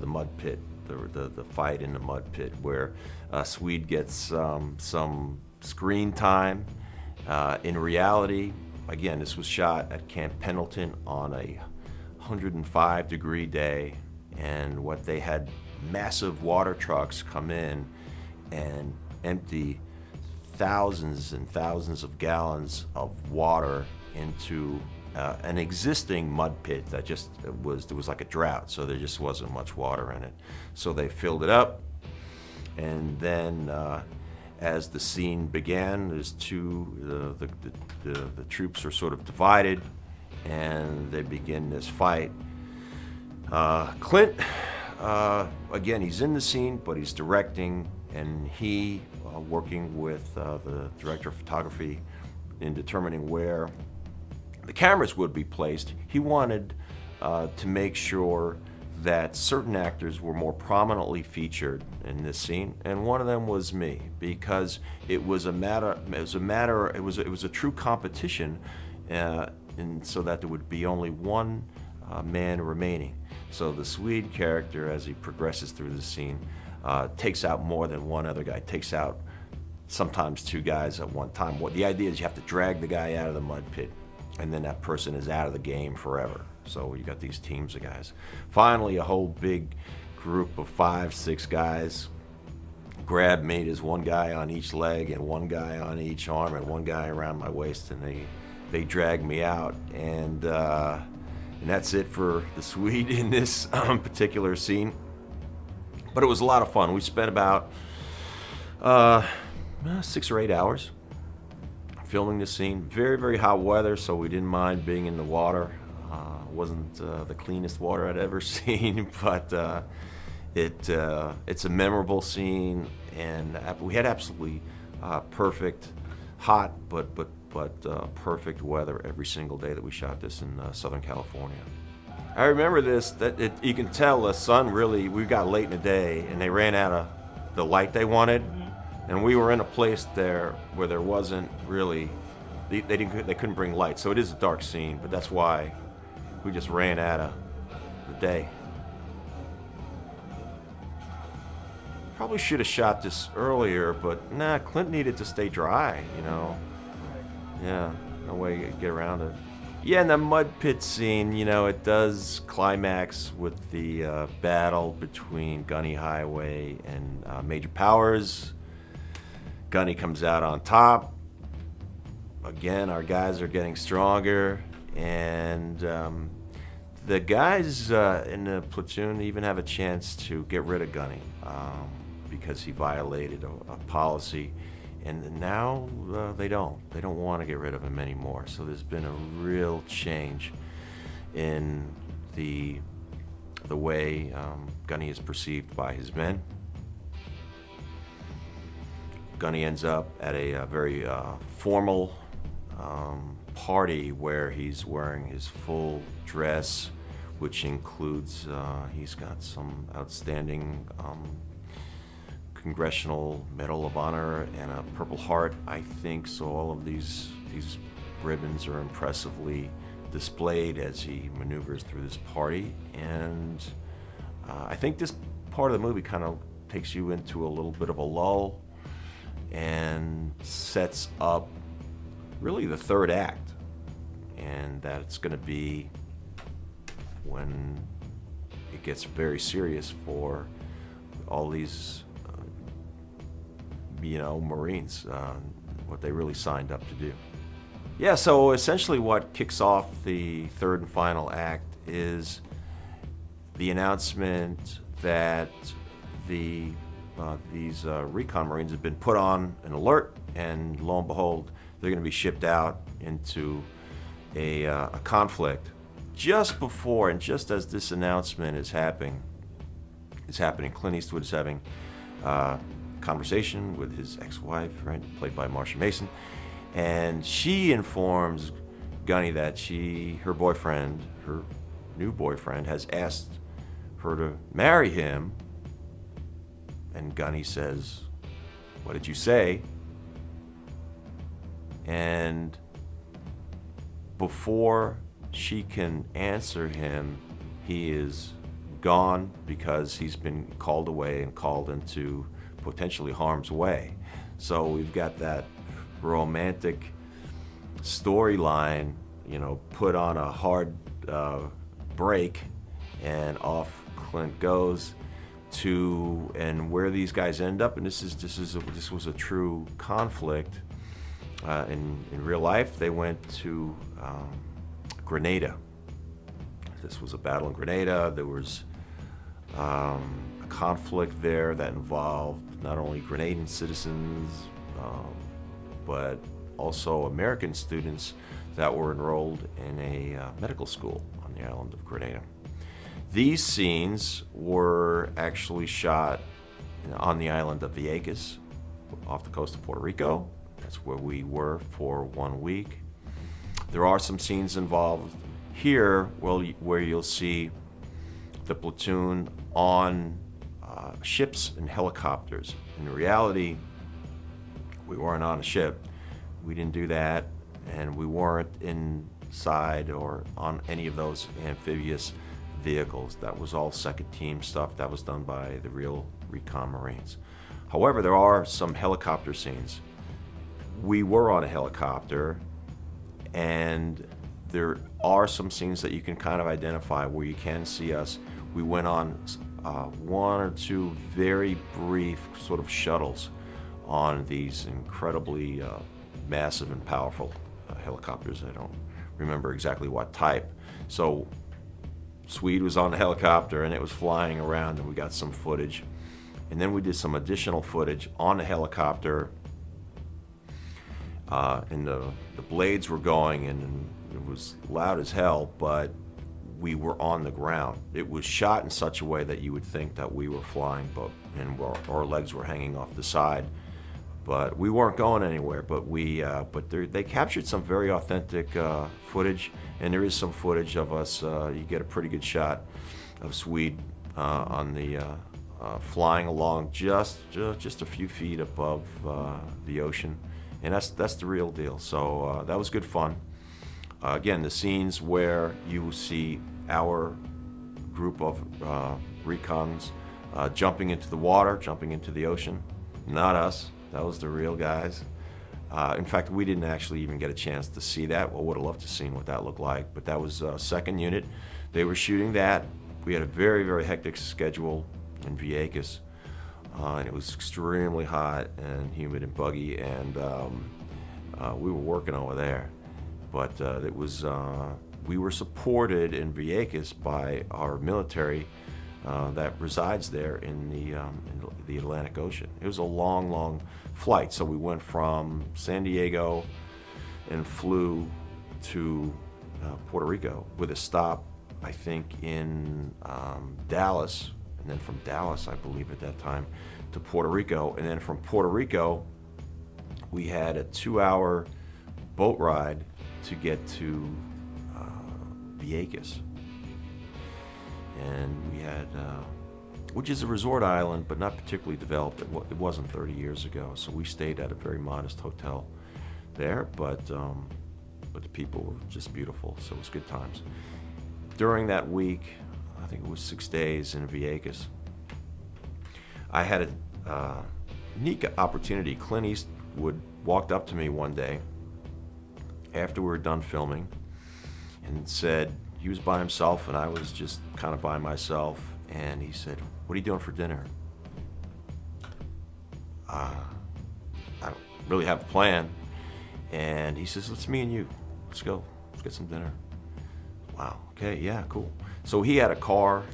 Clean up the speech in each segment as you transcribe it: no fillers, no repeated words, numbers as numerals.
the mud pit, the fight in the mud pit, where Swede gets some screen time. In reality, again, this was shot at Camp Pendleton on a 105-degree day, and what they had massive water trucks come in and empty thousands and thousands of gallons of water into an existing mud pit that just there was like a drought, so there just wasn't much water in it. So they filled it up, and then as the scene began, there's the troops are sort of divided, and they begin this fight. Clint, again, he's in the scene, but he's directing, and he, working with the director of photography in determining where the cameras would be placed, he wanted to make sure that certain actors were more prominently featured in this scene, and one of them was me, because it was a true competition, and so that there would be only one man remaining. So the Swede character, as he progresses through the scene, takes out more than one other guy, takes out sometimes two guys at one time. The idea is you have to drag the guy out of the mud pit, and then that person is out of the game forever. So you got these teams of guys. Finally, a whole big group of 5, 6 guys grab me. There's one guy on each leg and one guy on each arm and one guy around my waist, and they drag me out. And that's it for the Swede in this particular scene. But it was a lot of fun. We spent about 6 or 8 hours filming this scene. Very, very hot weather, so we didn't mind being in the water. Wasn't the cleanest water I'd ever seen, but it's a memorable scene, and we had absolutely perfect, hot but perfect weather every single day that we shot this in Southern California. I remember this, you can tell the sun really, we got late in the day and they ran out of the light they wanted, and we were in a place there where there wasn't really, they couldn't bring light, so it is a dark scene, but that's why we just ran out of the day. Probably should have shot this earlier, but nah, Clint needed to stay dry, you know. Yeah, no way to get around it. Yeah, in the mud pit scene, you know, it does climax with the battle between Gunny Highway and Major Powers. Gunny comes out on top. Again, our guys are getting stronger, and the guys in the platoon even have a chance to get rid of Gunny because he violated a policy. And now they don't want to get rid of him anymore. So there's been a real change in the way Gunny is perceived by his men. Gunny ends up at a very formal party where he's wearing his full dress, which includes he's got some outstanding Congressional Medal of Honor and a Purple Heart, I think. So all of these ribbons are impressively displayed as he maneuvers through this party. And I think this part of the movie kind of takes you into a little bit of a lull and sets up really the third act. And that's going to be when it gets very serious for all these Marines, what they really signed up to do. Yeah, so essentially what kicks off the third and final act is the announcement that these recon Marines have been put on an alert, and lo and behold, they're going to be shipped out into a conflict. Just before and just as this announcement is happening, Clint Eastwood is having conversation with his ex-wife, right, played by Marsha Mason, and she informs Gunny that her new boyfriend, has asked her to marry him, and Gunny says, "What did you say?" And before she can answer him, he is gone because he's been called away and called into potentially harm's way. So we've got that romantic storyline, put on a hard break, and off Clint goes to, and where these guys end up, and this was a true conflict in real life. They went to Grenada. This was a battle in Grenada. There was a conflict there that involved not only Grenadian citizens, but also American students that were enrolled in a medical school on the island of Grenada. These scenes were actually shot on the island of Vieques, off the coast of Puerto Rico. That's where we were for 1 week. There are some scenes involved here where you'll see the platoon on ships and helicopters. In reality, we weren't on a ship. We didn't do that, and we weren't inside or on any of those amphibious vehicles. That was all second team stuff. That was done by the real recon Marines. However, there are some helicopter scenes. We were on a helicopter, and there are some scenes that you can kind of identify where you can see us. We went on 1 or 2 very brief sort of shuttles on these incredibly massive and powerful helicopters. I don't remember exactly what type. So Swede was on the helicopter and it was flying around, and we got some footage. And then we did some additional footage on the helicopter, and the blades were going, and it was loud as hell, but we were on the ground. It was shot in such a way that you would think that we were flying, and our legs were hanging off the side. But we weren't going anywhere. But they captured some very authentic footage, and there is some footage of us. You get a pretty good shot of Swede on the flying along just a few feet above the ocean, and that's the real deal. So that was good fun. Again, the scenes where you see our group of recons jumping into the water, jumping into the ocean, not us. That was the real guys. In fact, we didn't actually even get a chance to see that. Well, would have loved to have seen what that looked like, but that was 2nd Unit. They were shooting that. We had a very, very hectic schedule in Vieques, and it was extremely hot and humid and buggy, and we were working over there. But we were supported in Vieques by our military that resides there in the Atlantic Ocean. It was a long, long flight. So we went from San Diego and flew to Puerto Rico with a stop, I think, in Dallas, and then from Dallas, I believe at that time, to Puerto Rico. And then from Puerto Rico, we had a 2-hour boat ride to get to Vieques. And we had, which is a resort island, but not particularly developed. It wasn't 30 years ago, so we stayed at a very modest hotel there, but the people were just beautiful, so it was good times. During that week, I think it was 6 days in Vieques, I had a unique opportunity. Clint Eastwood walked up to me one day after we were done filming and said, he was by himself and I was just kind of by myself, and he said, "What are you doing for dinner?" I don't really have a plan. And he says, "It's me and you. Let's go. Let's get some dinner." Wow. Okay. Yeah. Cool. So he had a car.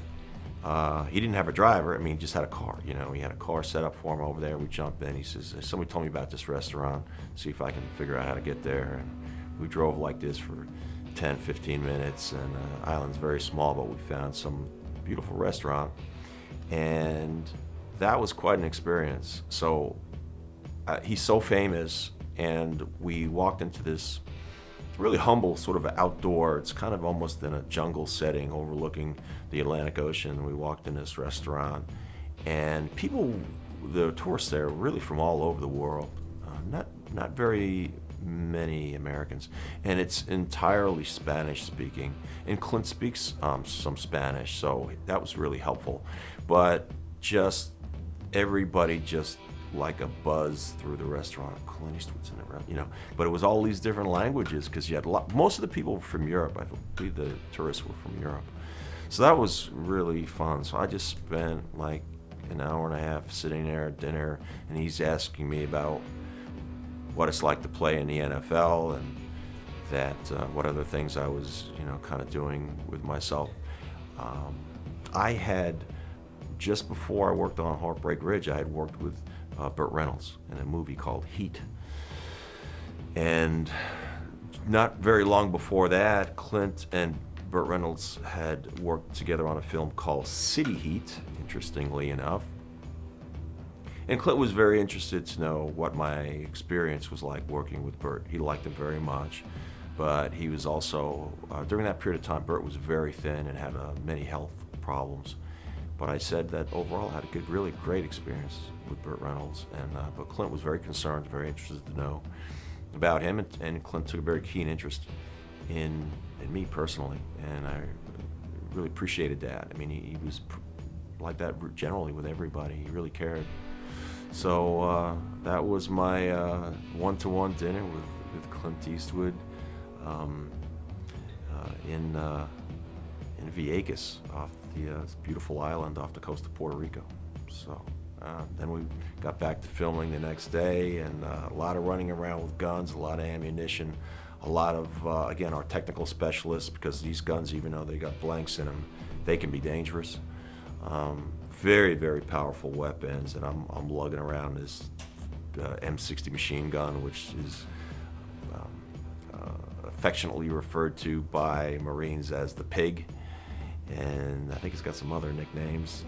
He didn't have a driver. I mean, he just had a car. You know, he had a car set up for him over there. We jump in. He says, "Somebody told me about this restaurant. See if I can figure out how to get there." And we drove like this for 10, 15 minutes. And the island's very small, but we found some beautiful restaurant. And that was quite an experience. So he's so famous. And we walked into this really humble sort of outdoor, it's kind of almost in a jungle setting overlooking the Atlantic Ocean. We walked in this restaurant, and people, the tourists there, were really from all over the world. Not very many Americans, and it's entirely Spanish speaking. And Clint speaks some Spanish, so that was really helpful. But just everybody just like a buzz through the restaurant. Clint Eastwood's in it, you know. But it was all these different languages because you had most of the people were from Europe. I believe the tourists were from Europe, so that was really fun. So I just spent like an hour and a half sitting there at dinner, and he's asking me about what it's like to play in the NFL and that what other things I was, you know, kind of doing with myself. I had, just before I worked on Heartbreak Ridge, I had worked with Burt Reynolds in a movie called Heat. And not very long before that, Clint and Burt Reynolds had worked together on a film called City Heat, interestingly enough. And Clint was very interested to know what my experience was like working with Burt. He liked him very much, but he was also, during that period of time, Burt was very thin and had many health problems. But I said that overall I had a good, really great experience with Burt Reynolds, and but Clint was very concerned, very interested to know about him, and Clint took a very keen interest in me personally, and I really appreciated that. I mean, he was like that generally with everybody. He really cared. So that was my one-to-one dinner with Clint Eastwood in Vieques, off this beautiful island off the coast of Puerto Rico. So then we got back to filming the next day, and a lot of running around with guns, a lot of ammunition, a lot of, again, our technical specialists, because these guns, even though they got blanks in them, they can be dangerous. Very, very powerful weapons, and I'm lugging around this M60 machine gun, which is affectionately referred to by Marines as the Pig, and I think it's got some other nicknames.